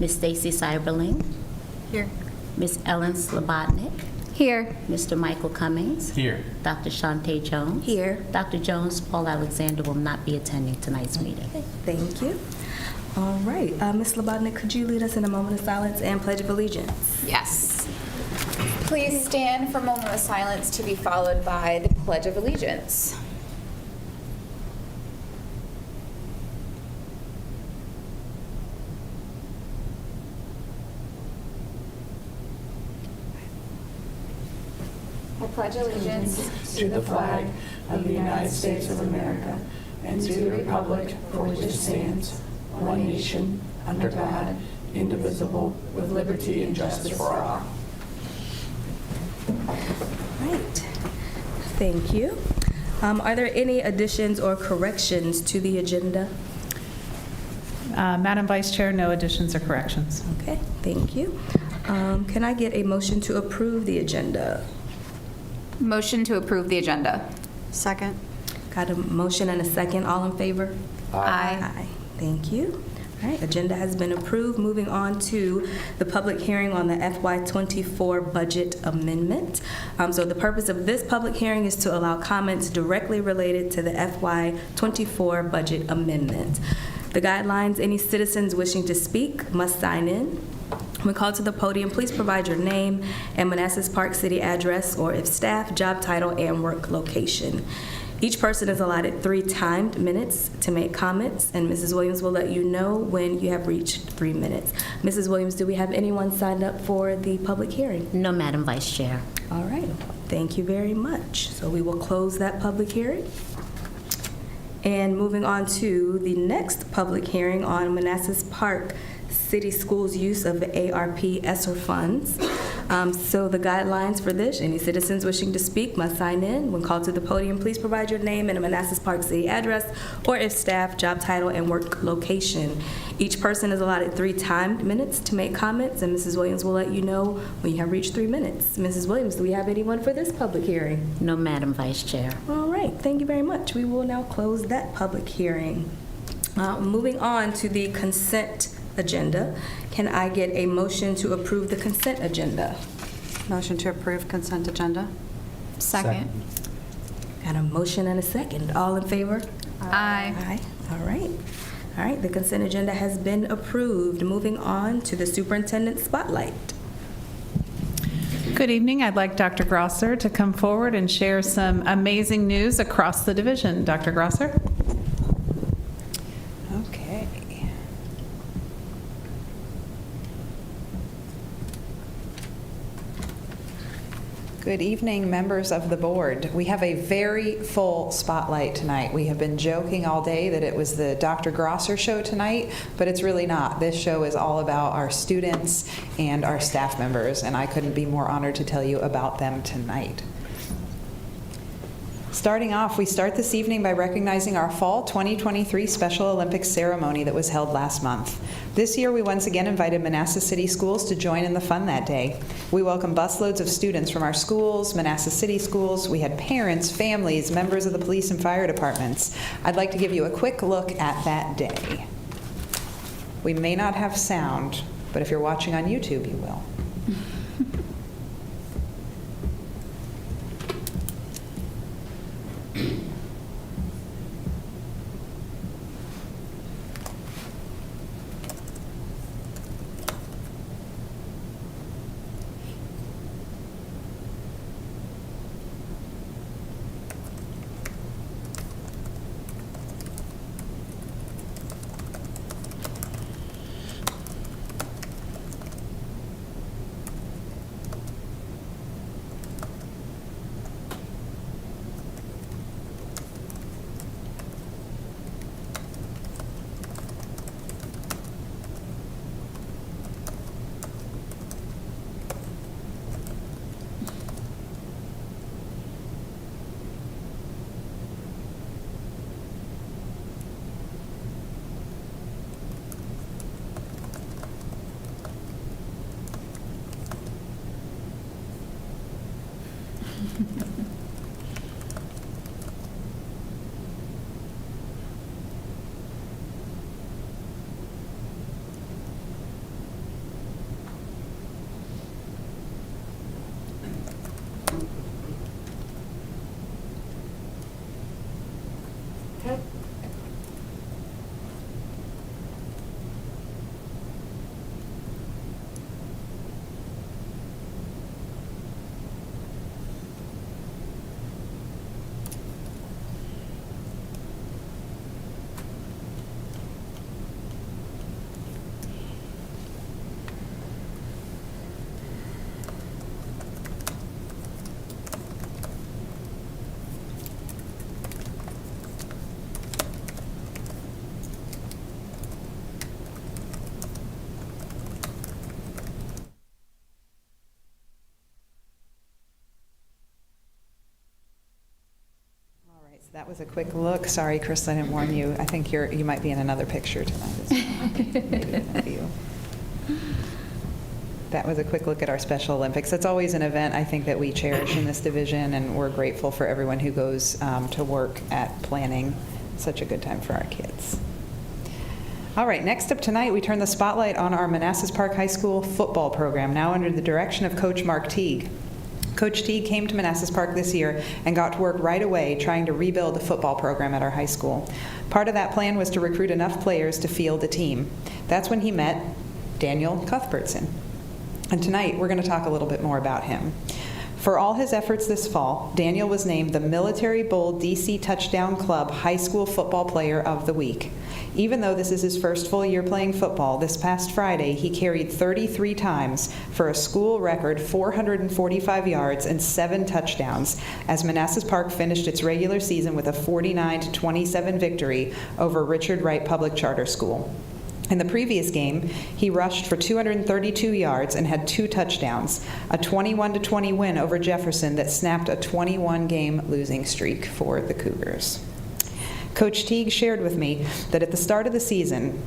Ms. Stacy Cyberling, Here. Ms. Ellen Slobodnik, Here. Mr. Michael Cummings, Here. Dr. Shantae Jones. Here. Dr. Jones, Paul Alexander will not be attending tonight's meeting. Thank you. All right, Ms. Slobodnik, could you lead us in a moment of silence and Pledge of Allegiance? Yes. Please stand for a moment of silence to be followed by the Pledge of Allegiance. I pledge allegiance to the flag of the United States of America and to the republic for which it stands, one nation, under God, indivisible, with liberty and justice for all. Right. Thank you. Are there any additions or corrections to the agenda? Madam Vice Chair, no additions or corrections. Okay, thank you. Can I get a motion to approve the agenda? motion to approve the agenda. Second. Got a motion and a second. All in favor? Aye. Thank you. All right, agenda has been approved. Moving on to the public hearing on the FY24 budget amendment. So the purpose of this public hearing is to allow comments directly related to the FY24 budget amendment. The guidelines: any citizens wishing to speak must sign in. When called to the podium, please provide your name and Manassas Park City address, or if staff, job title, and work location. Each person is allotted 3 timed minutes to make comments, and Mrs. Williams will let you know when you have reached 3 minutes. Mrs. Williams, do we have anyone signed up for the public hearing? No, Madam Vice Chair. All right, thank you very much. So we will close that public hearing. And moving on to the next public hearing on Manassas Park City Schools' use of the ARP ESSER funds. So the guidelines for this: any citizens wishing to speak must sign in. When called to the podium, please provide your name and a Manassas Park City address, or if staff, job title, and work location. Each person is allotted 3 timed minutes to make comments, and Mrs. Williams will let you know when you have reached 3 minutes. Mrs. Williams, do we have anyone for this public hearing? No, Madam Vice Chair. All right, thank you very much. We will now close that public hearing. Moving on to the consent agenda. Can I get a motion to approve the consent agenda? Motion to approve consent agenda. Second. Got a motion and a second. All in favor? Aye. Aye. All right. All right, the consent agenda has been approved. Moving on to the superintendent spotlight. Good evening. I'd like Dr. Grosser to come forward and share some amazing news across the division. Dr. Grosser? Okay. Good evening, members of the board. We have a very full spotlight tonight. We have been joking all day that it was the Dr. Grosser show tonight, but it's really not. This show is all about our students and our staff members, and I couldn't be more honored to tell you about them tonight. Starting off, we start this evening by recognizing our Fall 2023 Special Olympics ceremony that was held last month. This year, we once again invited Manassas City Schools to join in the fun that day. We welcomed busloads of students from our schools, Manassas City Schools. We had parents, families, members of the police and fire departments. I'd like to give you a quick look at that day. We may not have sound, but if you're watching on YouTube, you will. That was a quick look. Sorry, Chris, I didn't warn you. I think you might be in another picture tonight as well. Maybe not you. That was a quick look at our Special Olympics. It's always an event, I think, that we cherish in this division, and we're grateful for everyone who goes to work at planning such a good time for our kids. All right, next up tonight, we turn the spotlight on our Manassas Park High School football program, now under the direction of Coach Mark Teague. Coach Teague came to Manassas Park this year and got to work right away trying to rebuild the football program at our high school. Part of that plan was to recruit enough players to field a team. That's when he met Daniel Cuthbertson. And tonight, we're going to talk a little bit more about him. For all his efforts this fall, Daniel was named the Military Bowl DC Touchdown Club High School Football Player of the Week. Even though this is his first full year playing football, this past Friday he carried 33 times for a school record 445 yards and 7 touchdowns as Manassas Park finished its regular season with a 49-27 victory over Richard Wright Public Charter School. In the previous game, he rushed for 232 yards and had 2 touchdowns, a 21-20 win over Jefferson that snapped a 21-game losing streak for the Cougars. Coach Teague shared with me that at the start of the season,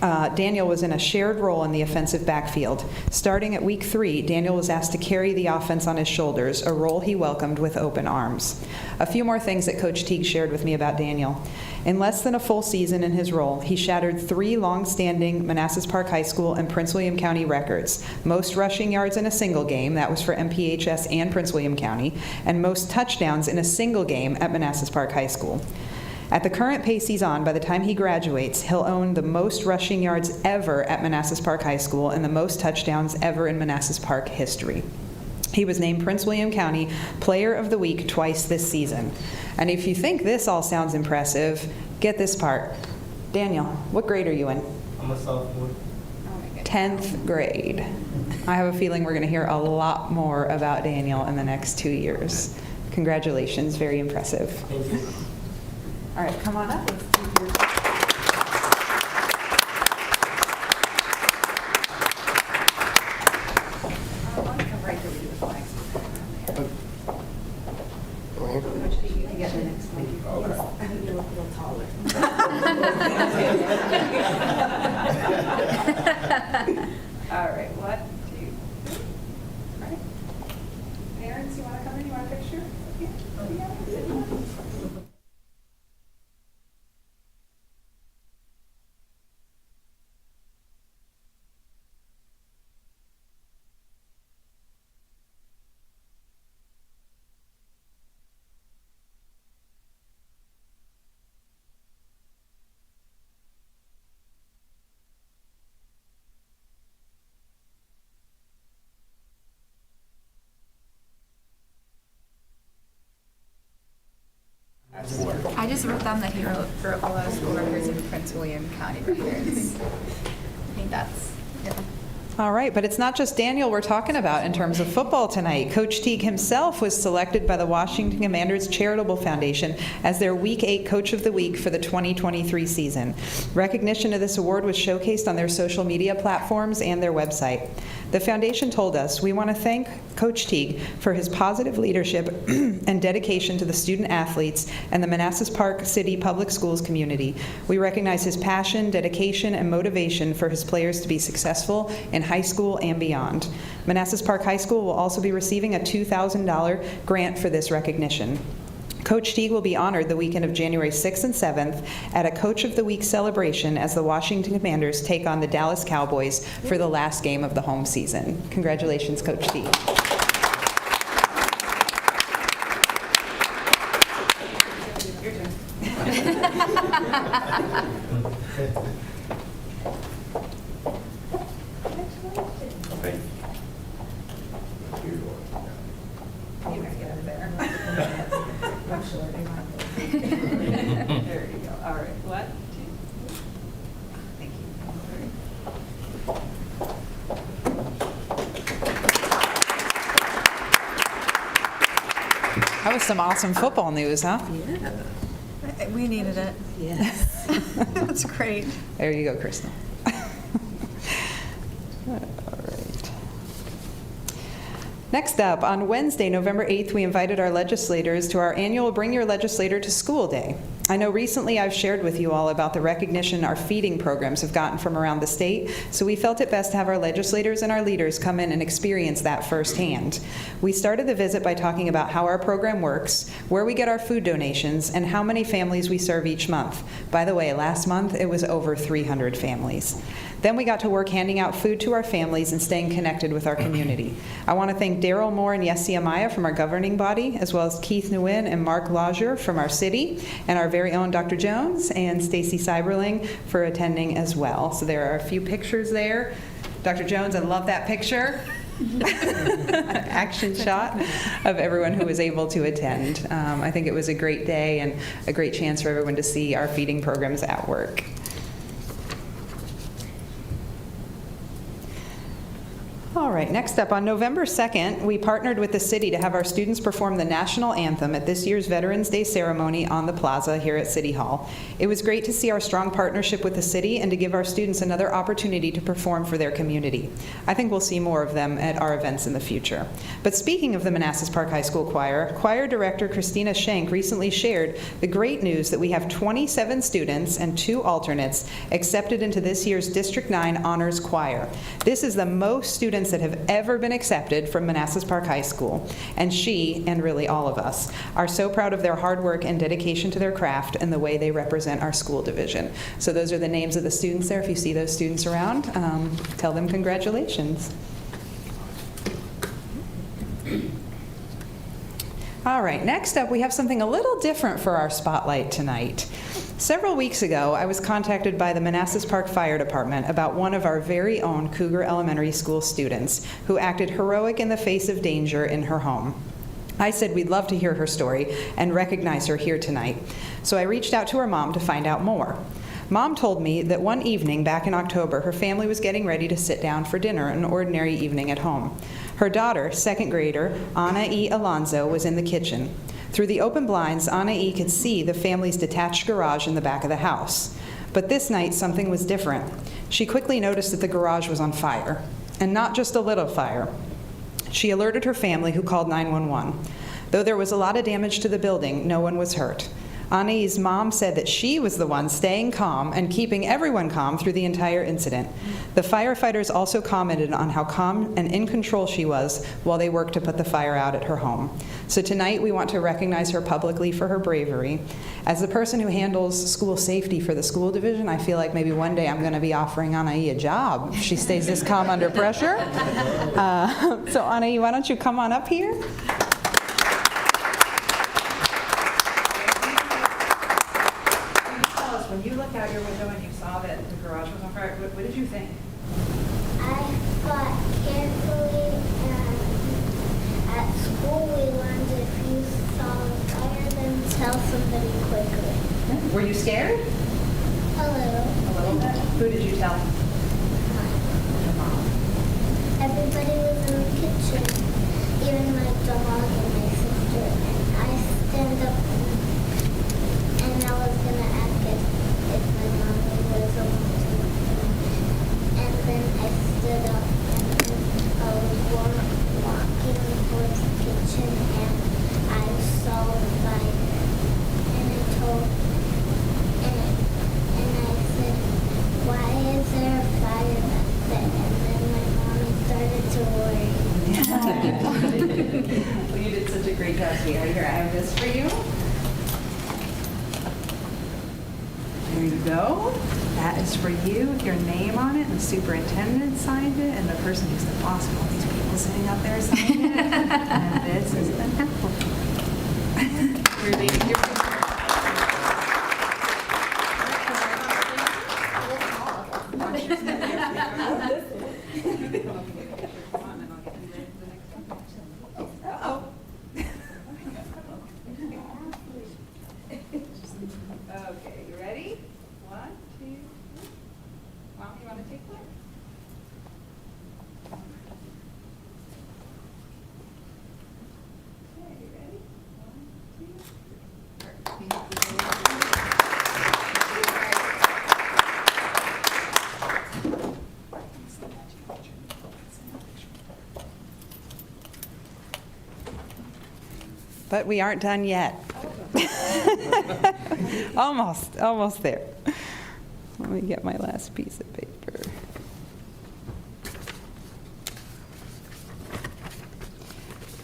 Daniel was in a shared role in the offensive backfield. Starting at week 3, Daniel was asked to carry the offense on his shoulders, a role he welcomed with open arms. A few more things that Coach Teague shared with me about Daniel. In less than a full season in his role, he shattered 3 long-standing Manassas Park High School and Prince William County records. Most rushing yards in a single game, that was for MPHS and Prince William County, and most touchdowns in a single game at Manassas Park High School. At the current pace he's on, by the time he graduates, he'll own the most rushing yards ever at Manassas Park High School and the most touchdowns ever in Manassas Park history. He was named Prince William County Player of the Week twice this season. And if you think this all sounds impressive, get this part. Daniel, what grade are you in? I'm a sophomore. 10th grade. I have a feeling we're going to hear a lot more about Daniel in the next 2 years. Congratulations, very impressive. Thank you. All right, come on up. Let's do your- All right, 1, 2, 3. Right. Parents, you want to come in? You want a picture? Yeah. I just wrote down that he broke a lot of school records in Prince William County records. I think that's, yeah. All right, but it's not just Daniel we're talking about in terms of football tonight. Coach Teague himself was selected by the Washington Commanders Charitable Foundation as their Week 8 Coach of the Week for the 2023 season. Recognition of this award was showcased on their social media platforms and their website. The foundation told us, "We want to thank Coach Teague for his positive leadership and dedication to the student athletes and the Manassas Park City Public Schools community. We recognize his passion, dedication, and motivation for his players to be successful in high school and beyond." Manassas Park High School will also be receiving a $2,000 grant for this recognition. Coach Teague will be honored the weekend of January 6th and 7th at a Coach of the Week celebration as the Washington Commanders take on the Dallas Cowboys for the last game of the home season. Congratulations, Coach Teague. There you go. All right. 1, 2. Thank you. That was some awesome football news, huh? Yeah. We needed it. Yes. That's great. There you go, Crystal. All right. Next up, on Wednesday, November 8th, we invited our legislators to our annual Bring Your Legislator to School Day. I know recently I've shared with you all about the recognition our feeding programs have gotten from around the state, so we felt it best to have our legislators and our leaders come in and experience that firsthand. We started the visit by talking about how our program works, where we get our food donations, and how many families we serve each month. By the way, last month it was over 300 families. Then we got to work handing out food to our families and staying connected with our community. I want to thank Daryl Moore and Yessi Amaya from our governing body, as well as Keith Nguyen and Mark Lodger from our city, and our very own Dr. Jones and Stacy Seiberling for attending as well. So there are a few pictures there. Dr. Jones, I love that picture. Action shot of everyone who was able to attend. I think it was a great day and a great chance for everyone to see our feeding programs at work. All right, next up, on November 2nd, we partnered with the city to have our students perform the national anthem at this year's Veterans Day ceremony on the plaza here at City Hall. It was great to see our strong partnership with the city and to give our students another opportunity to perform for their community. I think we'll see more of them at our events in the future. But speaking of the Manassas Park High School Choir, Choir Director Christina Schenk recently shared the great news that we have 27 students and 2 alternates accepted into this year's District 9 Honors Choir. This is the most students that have ever been accepted from Manassas Park High School, and she, and really all of us, are so proud of their hard work and dedication to their craft and the way they represent our school division. So those are the names of the students there. If you see those students around, tell them congratulations. All right, next up, we have something a little different for our spotlight tonight. Several weeks ago, I was contacted by the Manassas Park Fire Department about one of our very own Cougar Elementary School students who acted heroic in the face of danger in her home. I said we'd love to hear her story and recognize her here tonight. So I reached out to her mom to find out more. Mom told me that one evening back in October, her family was getting ready to sit down for dinner, an ordinary evening at home. Her daughter, second grader, Anna E. Alonzo, was in the kitchen. Through the open blinds, Anna E. could see the family's detached garage in the back of the house. But this night, something was different. She quickly noticed that the garage was on fire, and not just a little fire. She alerted her family, who called 911. Though there was a lot of damage to the building, no one was hurt. Anna's mom said that she was the one staying calm and keeping everyone calm through the entire incident. The firefighters also commented on how calm and in control she was while they worked to put the fire out at her home. So tonight we want to recognize her publicly for her bravery. As the person who handles school safety for the school division, I feel like maybe one day I'm going to be offering Anai a job if she stays this calm under pressure. So Anai, why don't you come on up here? When you looked out your window and you saw that the garage was on fire, what did you think? I thought carefully, and at school we learned if you saw a fire, then tell somebody quickly. Were you scared? A little. A little bit. Who did you tell? Your mom. Everybody was in the kitchen, even my dog and my sister, and I stand up and I was going to ask if my mommy was alone too. And then I stood up and then I was walking towards the kitchen and I saw the fire. And I told, and I said, why is there a fire back there? And then my mommy started to worry. Well, you did such a great job, sweetheart. Here, I have this for you. There you go. That is for you with your name on it, and the superintendent signed it, and the person who's the boss of all these people sitting up there signed it. And this is the apple. You're leaving your Okay, you ready? 1, 2, 3. Mom, you want to take one? Okay, you ready? 1, 2, 3. But we aren't done yet. Almost there. Let me get my last piece of paper.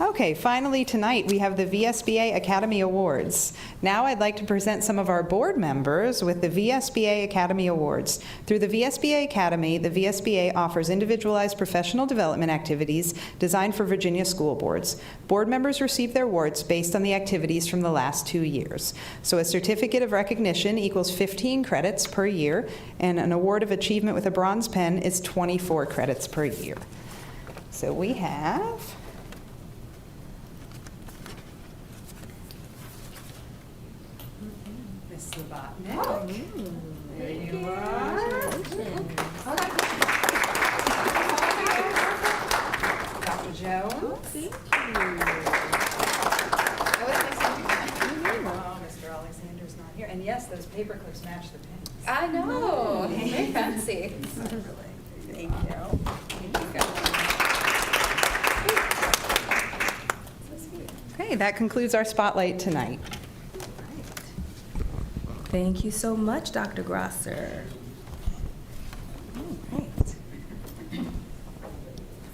Okay, finally tonight we have the VSBA Academy Awards. Now I'd like to present some of our board members with the VSBA Academy Awards. Through the VSBA Academy, the VSBA offers individualized professional development activities designed for Virginia school boards. Board members receive their awards based on the activities from the last 2 years. So a certificate of recognition equals 15 credits per year, and an award of achievement with a bronze pen is 24 credits per year. So we have Miss Slobodnik. There you are. Dr. Jones. Thank you. Oh, Mr. Alexander's not here. And yes, those paper clips match the pens. I know. Very fancy. Thank you. Okay, that concludes our spotlight tonight. Thank you so much, Dr. Grosser. All right. Does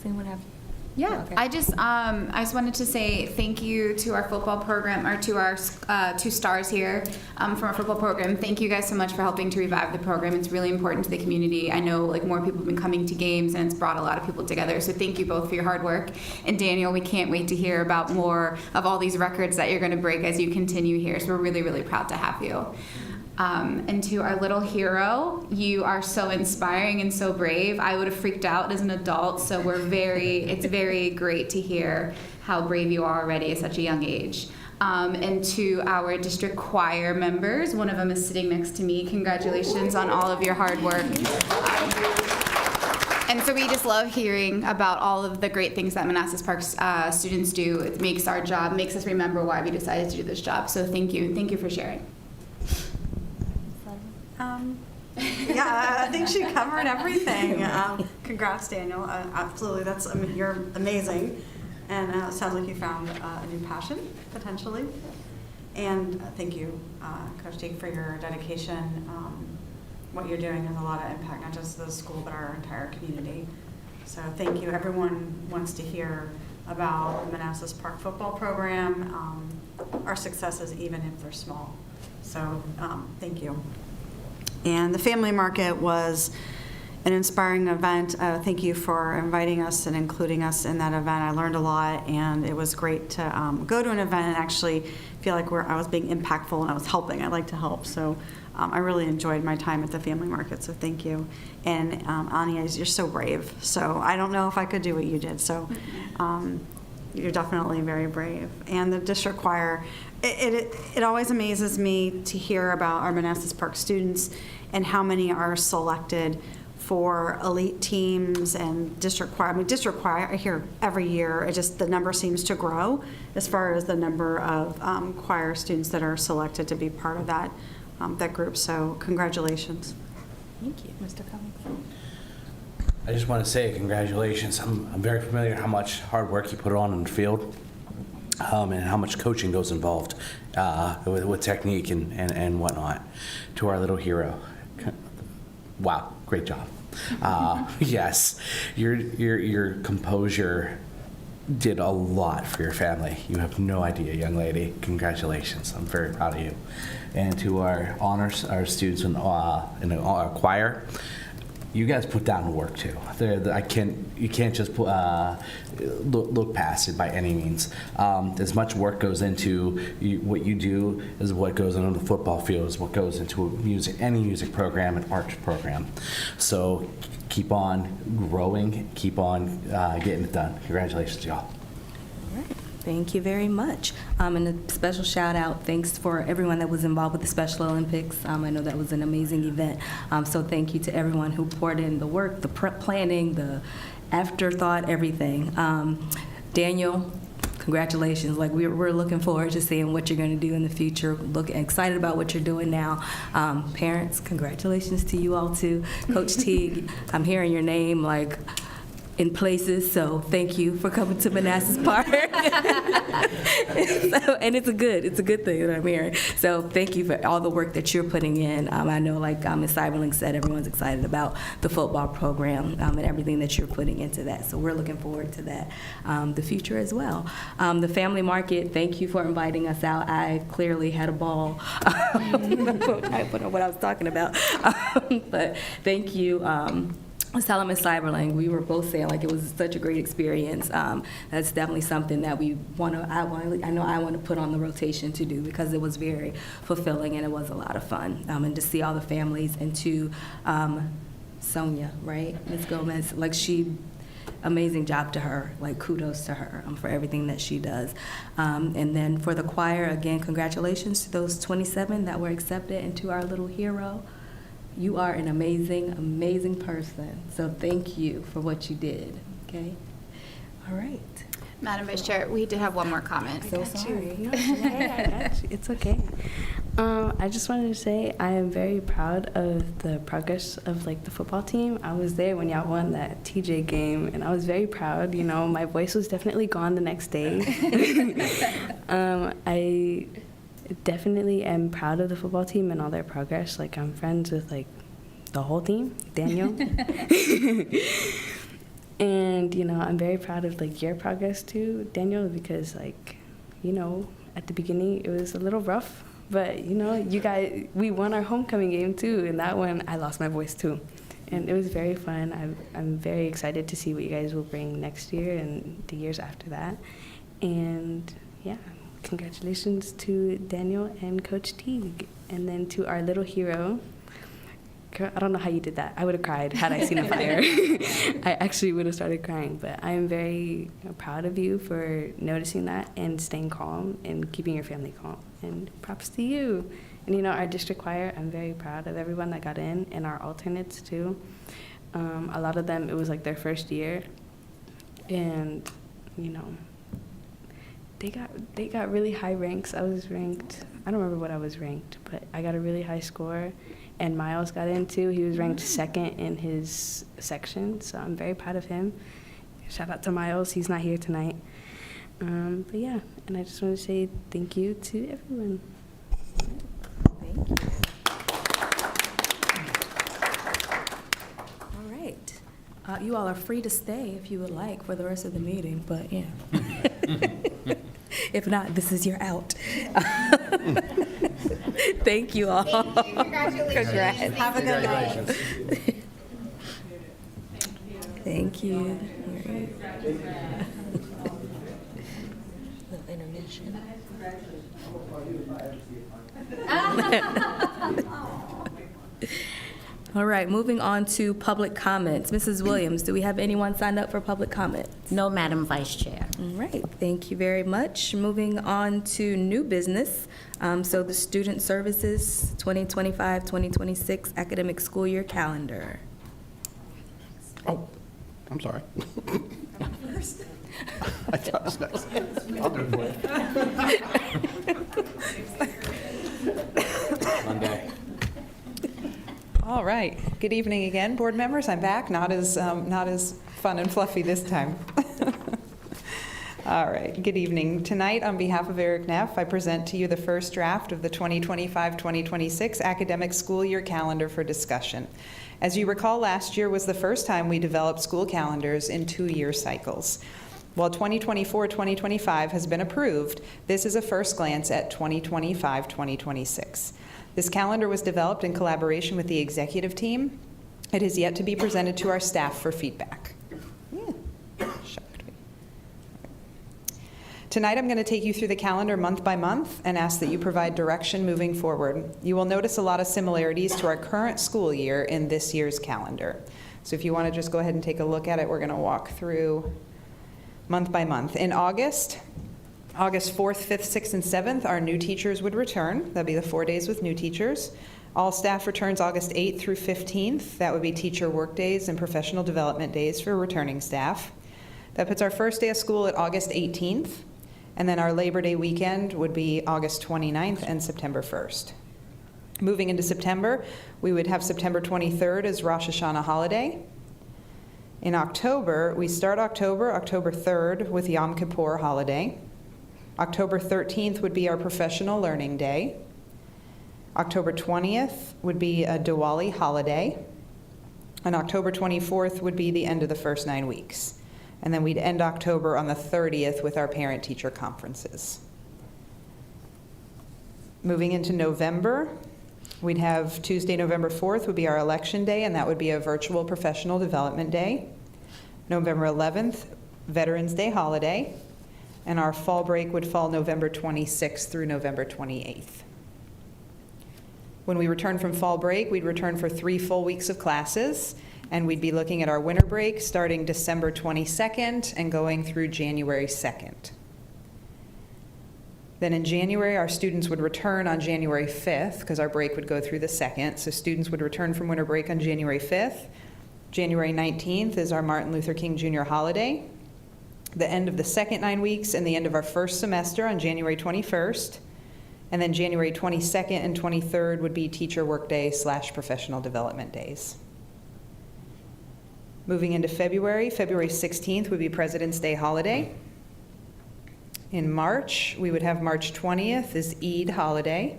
anyone have? Yeah, Okay. I just wanted to say thank you to our football program, or to our 2 stars here from our football program. Thank you guys so much for helping to revive the program. It's really important to the community. I know like more people have been coming to games, and it's brought a lot of people together. So thank you both for your hard work. And Daniel, we can't wait to hear about more of all these records that you're going to break as you continue here. So we're really, really proud to have you. And to our little hero, you are so inspiring and so brave. I would have freaked out as an adult, so it's very great to hear how brave you are already at such a young age. And to our district choir members, one of them is sitting next to me. Congratulations on all of your hard work. And so we just love hearing about all of the great things that Manassas Park students do. It makes our job, makes us remember why we decided to do this job. So thank you. Thank you for sharing. Yeah, I think she covered everything. Congrats, Daniel. Absolutely, you're amazing. And it sounds like you found a new passion, potentially. And thank you, Coach Teague, for your dedication. What you're doing has a lot of impact, not just the school, but our entire community. So thank you. Everyone wants to hear about the Manassas Park football program, our successes, even if they're small. So thank you. And the Family Market was an inspiring event. Thank you for inviting us and including us in that event. I learned a lot, and it was great to go to an event and actually feel like I was being impactful and I was helping. I like to help, so I really enjoyed my time at the Family Market, so thank you. And Anya, you're so brave, so I don't know if I could do what you did, so you're definitely very brave. And the district choir, it always amazes me to hear about our Manassas Park students and how many are selected for elite teams and district choir. I mean, district choir, I hear every year, the number seems to grow as far as the number of choir students that are selected to be part of that group. So congratulations. Thank you, Mr. Cummings. I just want to say congratulations. I'm very familiar how much hard work you put on in the field, and how much coaching goes involved with technique and whatnot. To our little hero, wow, great job. Yes, your composure did a lot for your family. You have no idea, young lady. Congratulations. I'm very proud of you. And to our students in our choir, you guys put down the work too. You can't just look past it by any means. As much work goes into what you do as what goes into the football field, is what goes into any music program and arts program. So keep on growing, keep on getting it done. Congratulations, y'all. Thank you very much. And a special shout out, thanks for everyone that was involved with the Special Olympics. I know that was an amazing event. So thank you to everyone who poured in the work, the planning, the afterthought, everything. Daniel, congratulations. Like we're looking forward to seeing what you're going to do in the future. Excited about what you're doing now. Parents, congratulations to you all too. Coach Teague, I'm hearing your name like in places, so thank you for coming to Manassas Park. And it's a good thing that I'm hearing. So thank you for all the work that you're putting in. I know, like Ms. Cyberling said, everyone's excited about the football program and everything that you're putting into that. So we're looking forward to that, the future as well. The Family Market, thank you for inviting us out. I clearly had a ball. I put on what I was talking about. But thank you. I was telling Ms. Cyberling, we were both saying like it was such a great experience. That's definitely something that I want to put on the rotation to do, because it was very fulfilling and it was a lot of fun. And to see all the families, and to Sonia, right, Ms. Gomez, like amazing job to her, like kudos to her for everything that she does. And then for the choir, again, congratulations to those 27 that were accepted, and to our little hero. You are an amazing, amazing person. So thank you for what you did, okay? All right. Madam Vice Chair, we did have one more comment. So sorry. No, I got you. It's okay. I just wanted to say I am very proud of the progress of like the football team. I was there when y'all won that TJ game, and I was very proud. You know, my voice was definitely gone the next day. I definitely am proud of the football team and all their progress. Like, I'm friends with like the whole team, Daniel. And, you know, I'm very proud of like your progress too, Daniel, because like, you know, at the beginning it was a little rough, but you know, you guys, we won our homecoming game too, and that one I lost my voice too. And it was very fun. I'm very excited to see what you guys will bring next year and the years after that. And yeah, congratulations to Daniel and Coach Teague. And then to our little hero, I don't know how you did that. I would have cried had I seen a fire. I actually would have started crying. But I am very proud of you for noticing that and staying calm and keeping your family calm. And props to you. And you know, our district choir, I'm very proud of everyone that got in, and our alternates too. A lot of them, it was like their first year. And, you know, they got really high ranks. I was ranked, I don't remember what I was ranked, but I got a really high score. And Miles got in too. He was ranked second in his section, so I'm very proud of him. Shout out to Miles. He's not here tonight. But yeah, and I just want to say thank you to everyone. Thank you. All right. You all are free to stay if you would like for the rest of the meeting, but yeah. If not, this is your out. Thank you all. Thank you. Congratulations. Congrats. Have a good night. Thank you. Little intermission. All right, moving on to public comments. Mrs. Williams, do we have anyone signed up for public comment? No, Madam Vice Chair. All right, thank you very much. Moving on to new business. So the Student Services 2025-2026 academic school year calendar. Oh, I'm sorry. I thought it was next. I'll do it for you. Monday. All right. Good evening again, board members. I'm back. Not as fun and fluffy this time. All right. Good evening. Tonight, on behalf of Eric Neff, I present to you the first draft of the 2025-2026 academic school year calendar for discussion. As you recall, last year was the first time we developed school calendars in 2-year cycles. While 2024-2025 has been approved, this is a first glance at 2025-2026. This calendar was developed in collaboration with the executive team. It is yet to be presented to our staff for feedback. Shocked me. Tonight I'm going to take you through the calendar month by month and ask that you provide direction moving forward. You will notice a lot of similarities to our current school year in this year's calendar. So if you want to just go ahead and take a look at it, we're going to walk through month by month. In August 4th, 5th, 6th, and 7th, our new teachers would return. That'll be the 4 days with new teachers. All staff returns August 8th through 15th. That would be teacher work days and professional development days for returning staff. That puts our first day of school at August 18th. And then our Labor Day weekend would be August 29th and September 1st. Moving into September, we would have September 23rd as Rosh Hashanah holiday. In October, we start October 3rd with Yom Kippur holiday. October 13th would be our Professional Learning Day. October 20th would be a Diwali holiday. And October 24th would be the end of the first 9 weeks. And then we'd end October on the 30th with our parent-teacher conferences. Moving into November, we'd have Tuesday, November 4th would be our Election Day, and that would be a virtual professional development day. November 11th, Veterans Day holiday. And our fall break would fall November 26th through November 28th. When we return from fall break, we'd return for 3 full weeks of classes, and we'd be looking at our winter break starting December 22nd and going through January 2nd. Then in January, our students would return on January 5th, because our break would go through the 2nd. So students would return from winter break on January 5th. January 19th is our Martin Luther King Jr. holiday. The end of the second 9 weeks and the end of our first semester on January 21st. And then January 22nd and 23rd would be teacher workday / professional development days. Moving into February, February 16th would be President's Day holiday. In March, we would have March 20th is Eid holiday.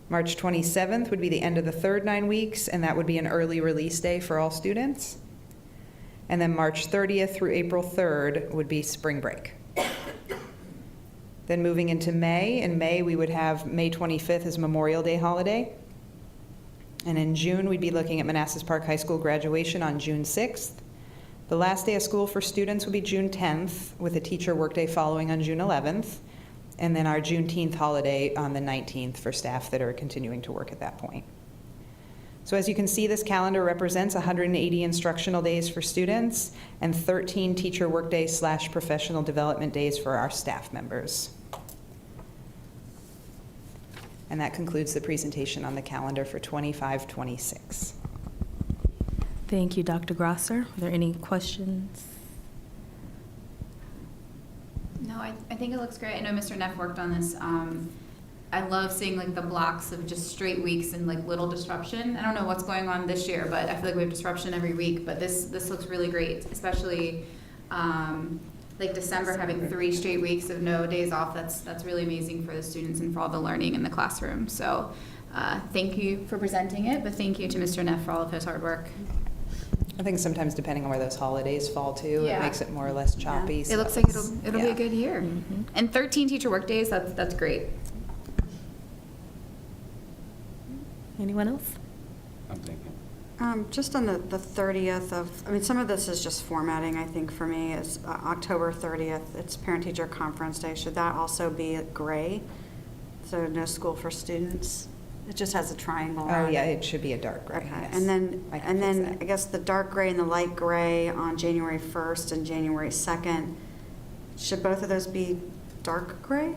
March 27th would be the end of the third 9 weeks, and that would be an early release day for all students. And then March 30th through April 3rd would be spring break. Then moving into May, in May we would have May 25th as Memorial Day holiday. And in June, we'd be looking at Manassas Park High School graduation on June 6th. The last day of school for students would be June 10th, with a teacher workday following on June 11th. And then our Juneteenth holiday on the 19th for staff that are continuing to work at that point. So as you can see, this calendar represents 180 instructional days for students and 13 teacher workday / professional development days for our staff members. And that concludes the presentation on the calendar for 25-26. Thank you, Dr. Grosser. Are there any questions? No, I think it looks great. I know Mr. Neff worked on this. I love seeing like the blocks of just straight weeks and like little disruption. I don't know what's going on this year, but I feel like we have disruption every week. But this looks really great, especially like December having 3 straight weeks of no days off. That's really amazing for the students and for all the learning in the classroom. So thank you for presenting it, but thank you to Mr. Neff for all of his hard work. I think sometimes depending on where those holidays fall too, Yeah. it makes it more or less choppy. It so looks like it's- it'll be yeah. a good year. And 13 teacher work days, that's great. Anyone else? I'm thinking. Just on the 30th of, I mean, some of this is just formatting, I think, for me, is October 30th, it's Parent-Teacher Conference Day. Should that also be gray? So no school for students? It just has a triangle Oh, around yeah, it. it should be a dark gray. Okay, yes. and then, I can fix that. I guess the dark gray and the light gray on January 1st and January 2nd, should both of those be dark gray?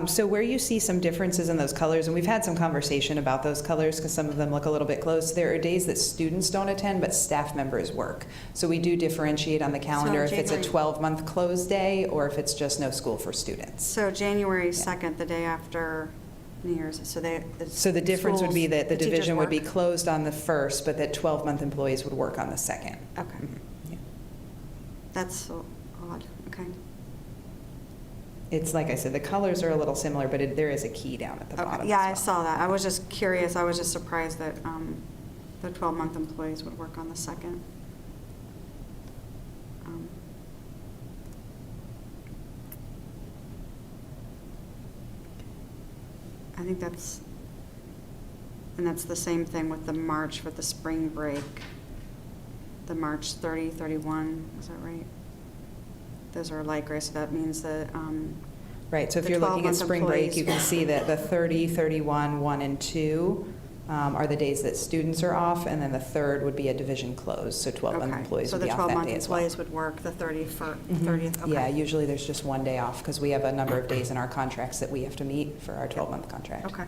So where you see some differences in those colors, and we've had some conversation about those colors because some of them look a little bit close, there are days that students don't attend, but staff members work. So we do differentiate on the calendar if it's a January- 12-month close day or if it's just no school for students. So January 2nd, the day after New Year's, so So the difference would be schools- that the teachers division would be work? closed on the 1st, but that 12-month employees would work on the 2nd. Okay, Yeah. that's so odd, okay. It's like I said, the colors are a little similar, but there is a key down at the bottom. Okay, yeah, I as saw well. that. I was just curious, I was just surprised that the 12-month employees would work on the 2nd. I think that's the same thing with the March, with the spring break. The March 30, 31, is that right? Those are light gray, so that means that, Right, so if the you're looking at 12-month spring break, you can employees- see that the 30, 31, 1, and 2 are the days that students are off, and then the 3rd would be a division close, so 12-month okay. employees would be off So the that 12-month day as well. employees would work the 30th, Mhm. 30th, okay. Yeah, usually there's just one day off, because we have a number of days in our contracts that we have to meet for our 12-month contract. Okay.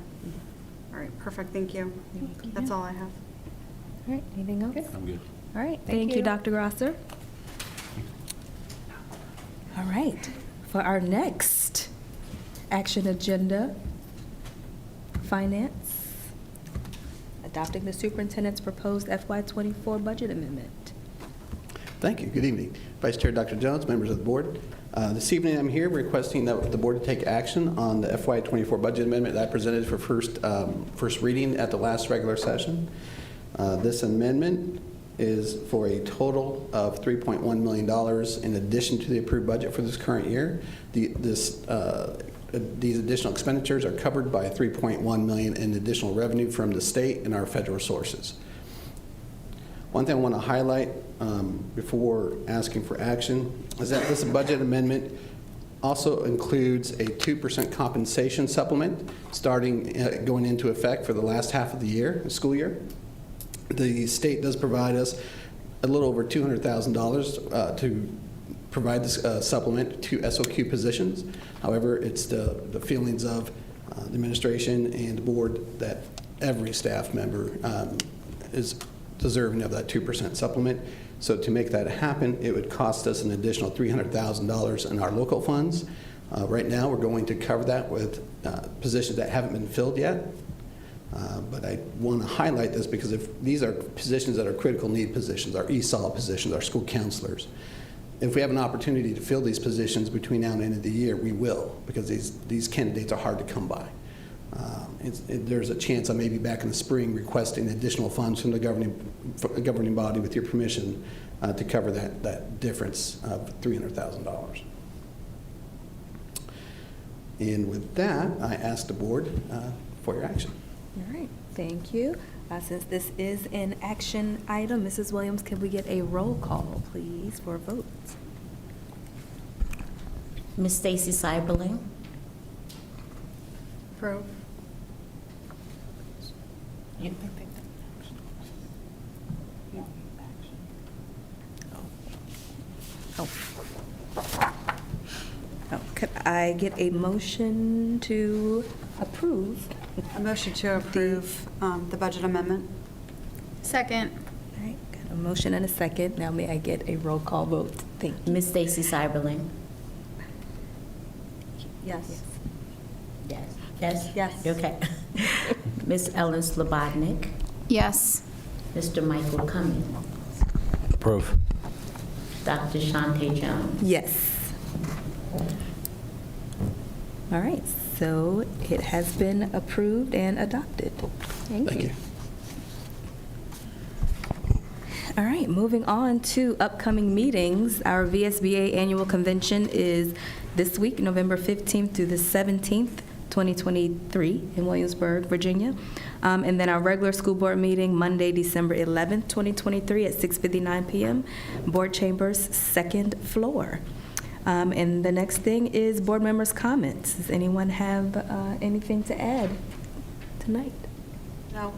All right, perfect, thank you. That's all I have. All right, anything else? I'm good. All right, Thank thank you, you. Dr. Grosser. All right, for our next action agenda, finance. adopting the superintendent's proposed FY24 budget amendment. Thank you. Good evening. Vice Chair Dr. Jones, members of the board. This evening, I'm here requesting that the board take action on the FY24 budget amendment that I presented for first reading at the last regular session. This amendment is for a total of $3.1 million in addition to the approved budget for this current year. These additional expenditures are covered by $3.1 million in additional revenue from the state and our federal sources. One thing I want to highlight before asking for action is that this budget amendment also includes a 2% compensation supplement going into effect for the last half of the school year. The state does provide us a little over $200,000 to provide this supplement to SOQ positions. However, it's the feelings of the administration and the board that every staff member is deserving of that 2% supplement. So to make that happen, it would cost us an additional $300,000 in our local funds. Right now, we're going to cover that with positions that haven't been filled yet. But I want to highlight this because if these are positions that are critical need positions, our ESOL positions, our school counselors. If we have an opportunity to fill these positions between now and the end of the year, we will, because these candidates are hard to come by. There's a chance I may be back in the spring requesting additional funds from the governing body, with your permission, to cover that difference of $300,000. And with that, I ask the board for your action. All right, thank you. Since this is an action item, Mrs. Williams, can we get a roll call, please, for a vote? Ms. Stacy Cyberling? Approve. Could I get a motion to approve? A motion to approve the budget amendment. Second. All right, got a motion and a second. Now may I get a roll call vote? Thank you. Ms. Stacy Cyberling? Yes. Yes. Yes? Yes. Okay. Ms. Ellen Slobodnik? Yes. Mr. Michael Cummings? Approve. Dr. Shante Jones? Yes. All right, so it has been approved and adopted. Thank you. All right, moving on to upcoming meetings. Our VSBA annual convention is this week, November 15th through the 17th, 2023 in Williamsburg, Virginia. And then our regular school board meeting, Monday, December 11th, 2023 at 6:59 p.m., Board Chambers, second floor. And the next thing is board members' comments. Does anyone have anything to add tonight? No.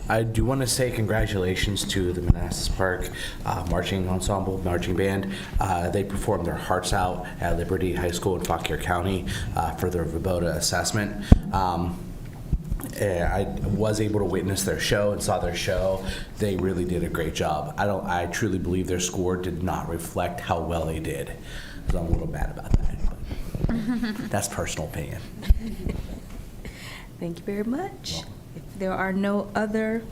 I do want to say congratulations to the Manassas Park marching ensemble, marching band. They performed their hearts out at Liberty High School in Fauquier County for their Viboda assessment. I was able to witness their show and saw their show. They really did a great job. I truly believe their score did not reflect how well they did. So I'm a little mad about that. But that's personal opinion. Thank you very much. If there are no other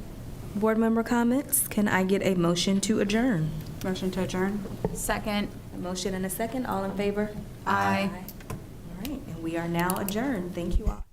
board member comments, can I get a motion to adjourn? Motion to adjourn. Second. A motion and a second. All in favor? Aye. All right, and we are now adjourned. Thank you all.